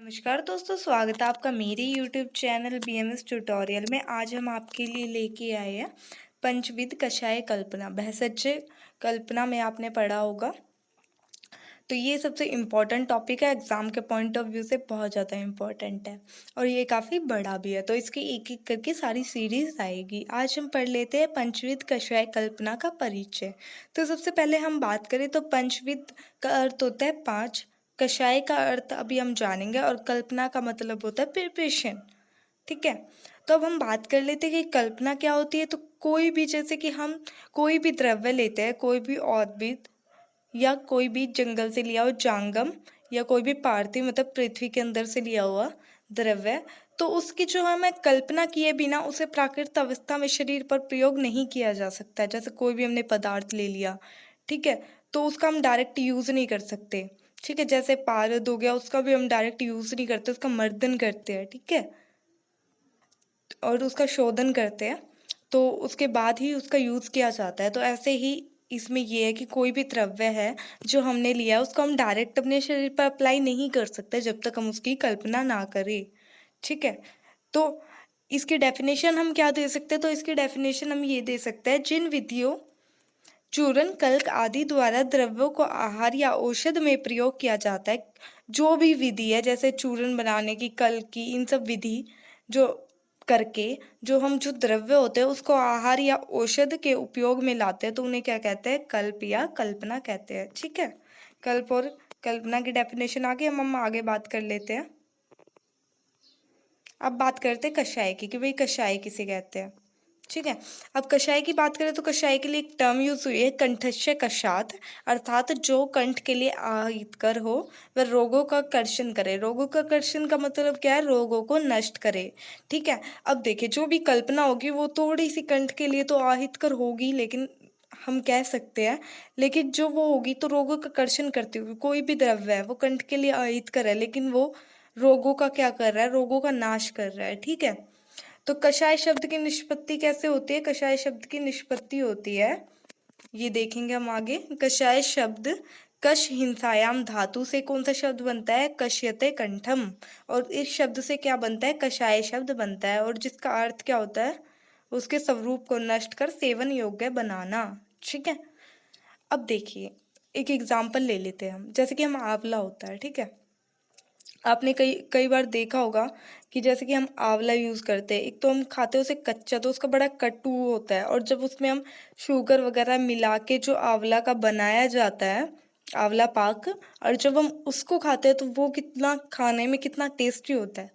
नमस्कार दोस्तों, स्वागत है आपका मेरे YouTube चैनल BMS ट्यूटोरियल में। आज हम आपके लिए लेके आए हैं पंचविध कषाय कल्पना। भेषज कल्पना में आपने पढ़ा होगा, तो ये सबसे इम्पोर्टेंट टॉपिक है। एग्ज़ाम के पॉइंट ऑफ व्यू से बहुत ज़्यादा इम्पोर्टेंट है और ये काफ़ी बड़ा भी है, तो इसकी एक एक करके सारी सीरीज़ आएगी। आज हम पढ़ लेते हैं पंचविध कषाय कल्पना का परिचय। तो सबसे पहले हम बात करें तो पंचविध का अर्थ होता है 5, कषाय का अर्थ अभी हम जानेंगे और कल्पना का मतलब होता है प्रिपरेशन। ठीक है, तो अब हम बात कर लेते हैं कि कल्पना क्या होती है। तो कोई भी, जैसे कि हम कोई भी द्रव्य लेते हैं, कोई भी उद्भिद या कोई भी जंगल से लिया हुआ जांगम या कोई भी पार्थिव मतलब पृथ्वी के अंदर से लिया हुआ द्रव्य, तो उसकी जो हमें कल्पना किए बिना उसे प्राकृतिक अवस्था में शरीर पर प्रयोग नहीं किया जा सकता है। जैसे कोई भी हमने पदार्थ ले लिया, ठीक है, तो उसका हम डायरेक्ट यूज़ नहीं कर सकते। ठीक है, जैसे पारद हो गया, उसका भी हम डायरेक्ट यूज़ नहीं करते, उसका मर्दन करते हैं, ठीक है, और उसका शोधन करते हैं, तो उसके बाद ही उसका यूज़ किया जाता है। तो ऐसे ही इसमें ये है कि कोई भी द्रव्य है जो हमने लिया है, उसको हम डायरेक्ट अपने शरीर पर अप्लाई नहीं कर सकते जब तक हम उसकी कल्पना ना करें। ठीक है, तो इसकी डेफिनेशन हम क्या दे सकते हैं? तो इसकी डेफिनेशन हम ये दे सकते हैं, जिन विधियों चूर्ण, कल्क आदि द्वारा द्रव्यों को आहार या औषध में प्रयोग किया जाता है, जो भी विधि है, जैसे चूर्ण बनाने की, कल्क की, इन सब विधि जो करके जो हम जो द्रव्य होते हैं उसको आहार या औषध के उपयोग में लाते हैं, तो उन्हें क्या कहते हैं? कल्प या कल्पना कहते हैं। ठीक है, कल्प और कल्पना की डेफिनेशन आगे हम आगे बात कर लेते हैं। अब बात करते हैं कषाय की, कि भाई कषाय किसे कहते हैं। ठीक है, अब कषाय की बात करें तो कषाय के लिए एक टर्म यूज हुई है, कंठस्य कषात, अर्थात जो कंठ के लिए अहितकर हो वह रोगों का कर्षण करे। रोगों का कर्षण का मतलब क्या है? रोगों को नष्ट करे। ठीक है, अब देखिए, जो भी कल्पना होगी वो थोड़ी सी कंठ के लिए तो अहितकर होगी, लेकिन हम कह सकते हैं, लेकिन जो वो होगी तो रोगों का कर्षण करती होगी। कोई भी द्रव्य है वो कंठ के लिए अहितकर है, लेकिन वो रोगों का क्या कर रहा है? रोगों का नाश कर रहा है। ठीक है, तो कषाय शब्द की निष्पत्ति कैसे होती है? कषाय शब्द की निष्पत्ति होती है, ये देखेंगे हम आगे। कषाय शब्द कश हिंसायाम धातु से कौन सा शब्द बनता है? कश्यते कंठम, और इस शब्द से क्या बनता है? कषाय शब्द बनता है, और जिसका अर्थ क्या होता है? उसके स्वरूप को नष्ट कर सेवन योग्य बनाना। ठीक है, अब देखिए एक एग्जाम्पल ले लेते हैं हम, जैसे कि हम आंवला होता है, ठीक है, आपने कई कई बार देखा होगा कि जैसे कि हम आंवला यूज़ करते हैं, एक तो हम खाते हैं उसे कच्चा, तो उसका बड़ा कटु होता है, और जब उसमें हम शुगर वगैरह मिला के जो आंवला का बनाया जाता है, आंवला पाक, और जब हम उसको खाते हैं तो वो कितना खाने में कितना टेस्टी होता है।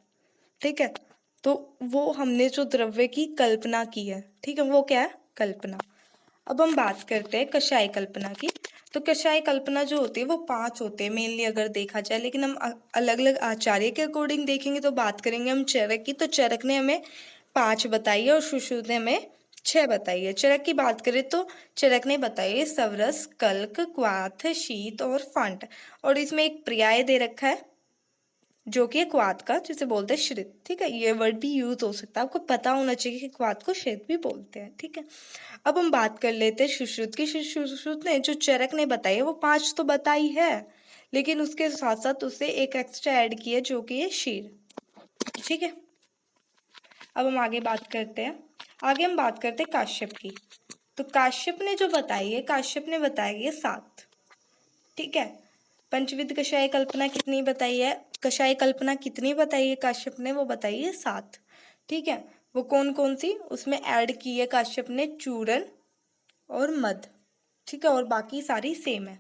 ठीक है, तो वो हमने जो द्रव्य की कल्पना की है, ठीक है, वो क्या है? कल्पना। अब हम बात करते हैं कषाय कल्पना की। तो कषाय कल्पना जो होती है वो 5 होते हैं मेनली अगर देखा जाए, लेकिन हम अलग अलग आचार्य के अकॉर्डिंग देखेंगे तो बात करेंगे हम चरक की। तो चरक ने हमें 5 बताई है और सुश्रुत ने हमें 6 बताई है। चरक की बात करें तो चरक ने बताई है सवरस, कल्क, क्वाथ, शीत और फंट, और इसमें एक पर्याय दे रखा है जो कि है क्वाथ का, जिसे बोलते हैं श्रित। ठीक है, ये वर्ड भी यूज हो सकता है, आपको पता होना चाहिए कि क्वाथ को श्रित भी बोलते हैं। ठीक है, अब हम बात कर लेते हैं सुश्रुत की। सुश्रुत ने जो चरक ने बताई है वो 5 तो बताई है, लेकिन उसके साथ साथ उसे एक एक्स्ट्रा ऐड की है जो कि है शीर। ठीक है, अब हम आगे बात करते हैं। आगे हम बात करते हैं काश्यप की। तो काश्यप ने जो बताई है, काश्यप ने बताई है 7। ठीक है, पंचविध कषाय कल्पना कितनी बताई है? कषाय कल्पना कितनी बताई है काश्यप ने? वो बताई है 7। ठीक है, वो कौन कौन सी? उसमें ऐड की है काश्यप ने चूर्ण और मध। ठीक है, और बाकी सारी सेम है।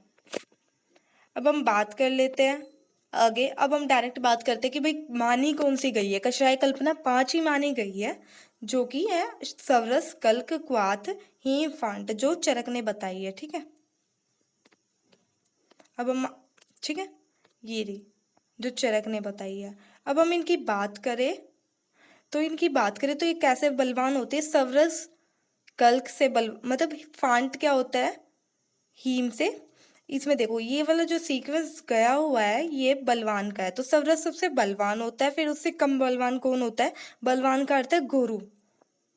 अब हम बात कर लेते हैं आगे। अब हम डायरेक्ट बात करते हैं कि भाई मानी कौन सी गई है। कषाय कल्पना 5 ही मानी गई है, जो कि है सवरस, कल्क, क्वाथ, हीम, फांट, जो चरक ने बताई है। ठीक है, अब हम, ठीक है, ये रही जो चरक ने बताई है। अब हम इनकी बात करें तो ये कैसे बलवान होते हैं? सवरस कल्क से मतलब फांट क्या होता है? हीम से। इसमें देखो ये वाला जो सीक्वेंस गया हुआ है ये बलवान का है, तो सवरस सबसे बलवान होता है, फिर उससे कम बलवान कौन होता है? बलवान का अर्थ है गुरु।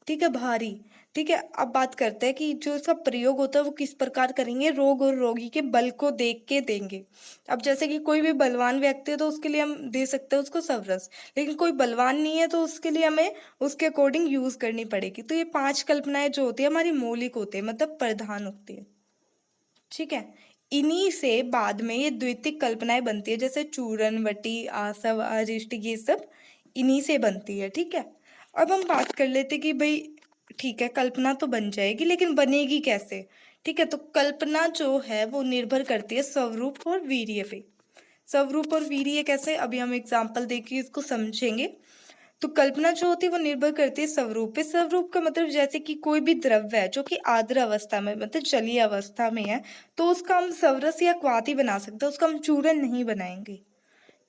ठीक है, भारी। ठीक है, अब बात करते हैं कि जो इसका प्रयोग होता है वो किस प्रकार करेंगे, रोग और रोगी के बल को देख के देंगे। अब जैसे कि कोई भी बलवान व्यक्ति है तो उसके लिए हम दे सकते हैं उसको सब रस, लेकिन कोई बलवान नहीं है तो उसके लिए हमें उसके अकॉर्डिंग यूज करनी पड़ेगी। तो ये 5 कल्पनाएं जो होती है हमारी मौलिक होती है, मतलब प्रधान होती है। ठीक है, इन्हीं से बाद में ये द्वितीयक कल्पनाएं बनती है, जैसे चूरन, वटी, आसव, अरिष्ट, ये सब इन्हीं से बनती है। ठीक है, अब हम बात कर लेते कि भाई ठीक है, कल्पना तो बन जाएगी लेकिन बनेगी कैसे। ठीक है, तो कल्पना जो है वो निर्भर करती है स्वरूप और वीर्य पे। स्वरूप और वीर्य कैसे, अभी हम एग्जाम्पल देके इसको समझेंगे। तो कल्पना जो होती है वो निर्भर करती है स्वरूप पे। स्वरूप का मतलब जैसे कि कोई भी द्रव्य है जो कि आर्द्र अवस्था में, मतलब जलीय अवस्था में है, तो उसका हम स्वरस या क्वाथी बना सकते हैं, उसका हम चूरन नहीं बनाएंगे।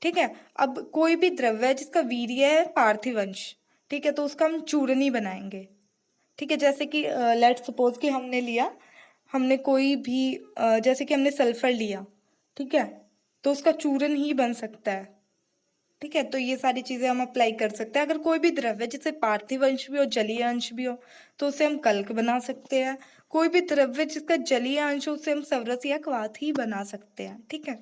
ठीक है, अब कोई भी द्रव्य है जिसका वीर्य है पार्थिव अंश, ठीक है, तो उसका हम चूरन ही बनाएंगे। ठीक है, जैसे कि लेट सपोज कि हमने कोई भी जैसे कि हमने सल्फर लिया, ठीक है, तो उसका चूरन ही बन सकता है। ठीक है, तो ये सारी चीजें हम अप्लाई कर सकते हैं। अगर कोई भी द्रव्य जिससे पार्थिव अंश भी हो, जलीय अंश भी हो, तो उसे हम कल्क बना सकते हैं। कोई भी द्रव्य जिसका जलीय अंश हो उसे हम सवरस या क्वाथ ही बना सकते हैं। ठीक है,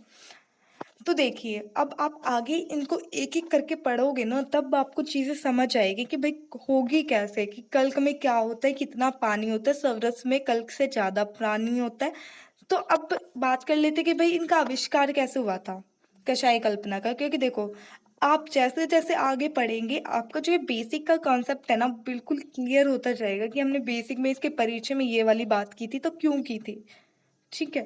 तो देखिए अब आप आगे इनको एक एक करके पढ़ोगे ना, तब आपको चीजें समझ आएगी कि भाई होगी कैसे, कि कल्क में क्या होता है, कितना पानी होता है, सवरस में कल्क से ज्यादा पानी होता है। तो अब बात कर लेते कि भाई इनका आविष्कार कैसे हुआ था, कषाय कल्पना का। क्योंकि देखो, आप जैसे जैसे आगे पढ़ेंगे आपका जो ये बेसिक का कॉन्सेप्ट है ना बिल्कुल क्लियर होता जाएगा कि हमने बेसिक में इसके परिचय में ये वाली बात की थी तो क्यों की थी। ठीक है,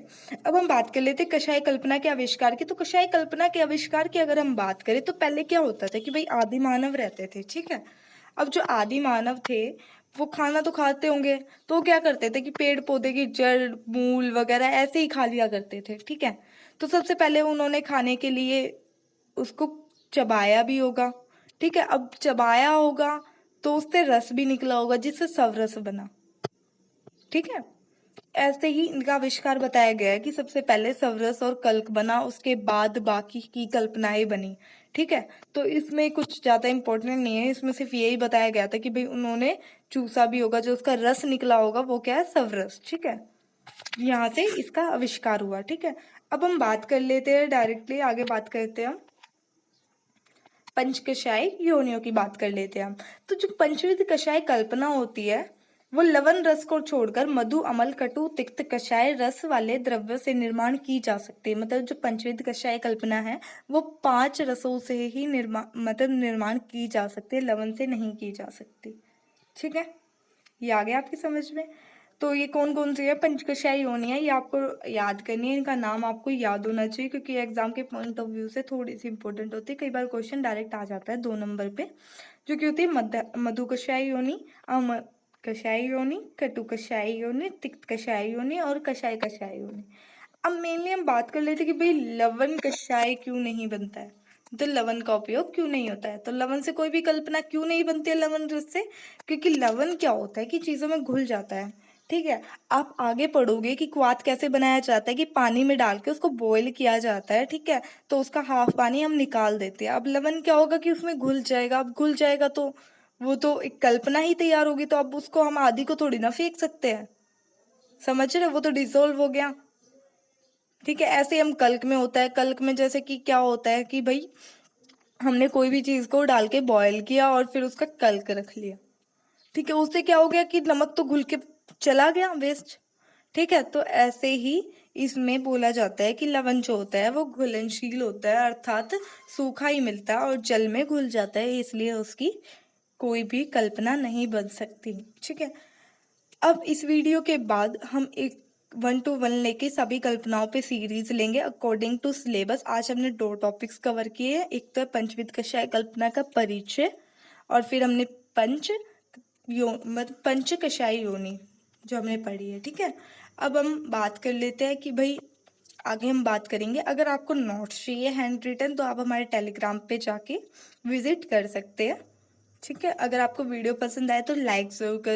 अब हम बात कर लेते हैं कषाय कल्पना के आविष्कार की। तो कषाय कल्पना के आविष्कार की अगर हम बात करें तो पहले क्या होता था कि भाई आदि मानव रहते थे। ठीक है, अब जो आदि मानव थे वो खाना तो खाते होंगे, तो वो क्या करते थे कि पेड़ पौधे की जड़, मूल वगैरह ऐसे ही खा लिया करते थे। ठीक है, तो सबसे पहले उन्होंने खाने के लिए उसको चबाया भी होगा। ठीक है, अब चबाया होगा तो उससे रस भी निकला होगा जिससे सवरस बना। ठीक है, ऐसे ही इनका आविष्कार बताया गया है कि सबसे पहले सवरस और कल्क बना, उसके बाद बाकी की कल्पनाएं बनी। ठीक है, तो इसमें कुछ ज्यादा इंपॉर्टेंट नहीं है, इसमें सिर्फ यही बताया गया था कि भाई उन्होंने चूसा भी होगा, जो उसका रस निकला होगा वो क्या है, सवरस। ठीक है, यहाँ से इसका आविष्कार हुआ। ठीक है, अब हम बात कर लेते हैं डायरेक्टली, आगे बात करते हैं हम पंचकशाई योनियों की बात कर लेते हैं हम। तो जो पंचविध कषाय कल्पना होती है वो लवण रस को छोड़कर मधु, अमल, कटु, तिक्त कषाय रस वाले द्रव्यों से निर्माण की जा सकती है। मतलब जो पंचविध कषाय कल्पना है वो 5 रसों से ही निर्माण की जा सकती है, लवण से नहीं की जा सकती। ठीक है, ये आ गया आपकी समझ में। तो ये कौन कौन सी है पंचकशाई योनि है, ये आपको याद करनी है, इनका नाम आपको याद होना चाहिए क्योंकि एग्जाम के पॉइंट ऑफ व्यू से थोड़ी सी इंपॉर्टेंट होती है। कई बार क्वेश्चन डायरेक्ट आ जाता है 2 नंबर पे, जो कि होती है मधु कषाय योनि, अम कषाय योनि, कटु कषाय योनि, तिक्त कषाय योनि और कषाय कषाय योनि। अब मेनली हम बात कर लेते कि भाई लवण कषाय क्यों नहीं बनता है, तो लवण का उपयोग क्यों नहीं होता है। तो लवण से कोई भी कल्पना क्यों नहीं बनती है लवण रस से, क्योंकि लवण क्या होता है कि चीजों में घुल जाता है। ठीक है, आप आगे पढ़ोगे कि क्वाथ कैसे बनाया जाता है, कि पानी में डाल के उसको बॉईल किया जाता है। ठीक है, तो उसका हाफ पानी हम निकाल देते हैं। अब लवण क्या होगा कि उसमें घुल जाएगा, अब घुल जाएगा तो वो तो एक कल्पना ही तैयार होगी, तो अब उसको हम आदि को थोड़ी ना फेंक सकते हैं, समझ रहे हो, वो तो डिसोल्व हो गया। ठीक है, ऐसे हम कल्क में होता है, कल्क में जैसे कि क्या होता है कि भाई हमने कोई भी चीज को डाल के बॉयल किया और फिर उसका कल्क रख लिया। ठीक है, उससे क्या हो गया कि नमक तो घुल के चला गया, वेस्ट। ठीक है, तो ऐसे ही इसमें बोला जाता है कि लवण जो होता है वो घुलनशील होता है, अर्थात सूखा ही मिलता है और जल में घुल जाता है, इसलिए उसकी कोई भी कल्पना नहीं बन सकती। ठीक है, अब इस वीडियो के बाद हम एक 1 to 1 लेके सभी कल्पनाओं पे सीरीज लेंगे अकॉर्डिंग टू सिलेबस। आज हमने 2 टॉपिक्स कवर किए हैं, एक तो है पंचविध कषाय कल्पना का परिचय और फिर हमने पंच कषाय योनि जो हमने पढ़ी है। ठीक है, अब हम बात कर लेते हैं कि भाई आगे हम बात करेंगे। अगर आपको नोट्स चाहिए हैंड रिटन तो आप हमारे टेलीग्राम पे जाके विजिट कर सकते हैं। ठीक है, अगर आपको वीडियो पसंद आए तो लाइक जरूर कर